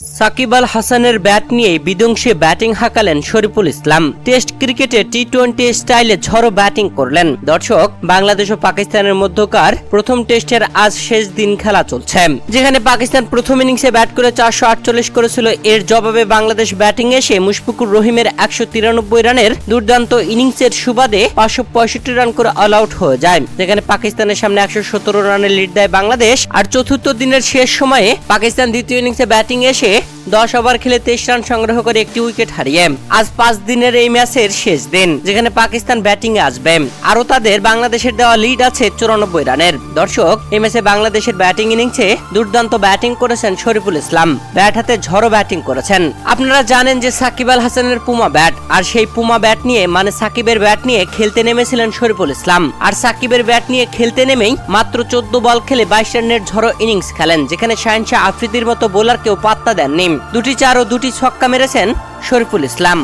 সাকিব আল হাসানের ব্যাট নিয়ে বিধ্বংসী ব্যাটিং হাঁকালেন শরীফুল ইসলাম। টেস্ট ক্রিকেটে টি-20 স্টাইলে ঝড়ো ব্যাটিং করলেন। দর্শক, বাংলাদেশ ও পাকিস্তানের মধ্যকার প্রথম টেস্টের আজ শেষ দিন খেলা চলছে, যেখানে পাকিস্তান প্রথম ইনিংসে ব্যাট করে 448 করেছিল। এর জবাবে বাংলাদেশ ব্যাটিং এসে মুশফিকুর রহিমের 193 রানের দুর্দান্ত ইনিংসের সুবাদে 565 রান করে অল আউট হয়ে যায়, যেখানে পাকিস্তানের সামনে 117 রানের লিড দেয় বাংলাদেশ। আর চতুর্থ দিনের শেষ সময়ে পাকিস্তান দ্বিতীয় ইনিংসে ব্যাটিং এসে 10 ওভার খেলে 23 রান সংগ্রহ করে একটি উইকেট হারিয়ে আজ 5 দিনের এই ম্যাচের শেষ দিন, যেখানে পাকিস্তান ব্যাটিং এ আসবে। আরও তাদের বাংলাদেশের দেওয়া লিড আছে 94 রানের। দর্শক, এই ম্যাচে বাংলাদেশের ব্যাটিং ইনিংসে দুর্দান্ত ব্যাটিং করেছেন শরীফুল ইসলাম। ব্যাট হাতে ঝড়ো ব্যাটিং করেছেন। আপনারা জানেন যে সাকিব আল হাসানের পুমা ব্যাট, আর সেই পুমা ব্যাট নিয়ে মানে সাকিবের ব্যাট নিয়ে খেলতে নেমেছিলেন শরীফুল ইসলাম। আর সাকিবের ব্যাট নিয়ে খেলতে নেমেই মাত্র 14 বল খেলে 22 রানের ঝড়ো ইনিংস খেলেন, যেখানে শাহিন শাহ আফ্রিদির মতো বোলারকেও পাত্তা দেননি। 2টি 4 ও 2টি ছক্কা মেরেছেন শরীফুল ইসলাম।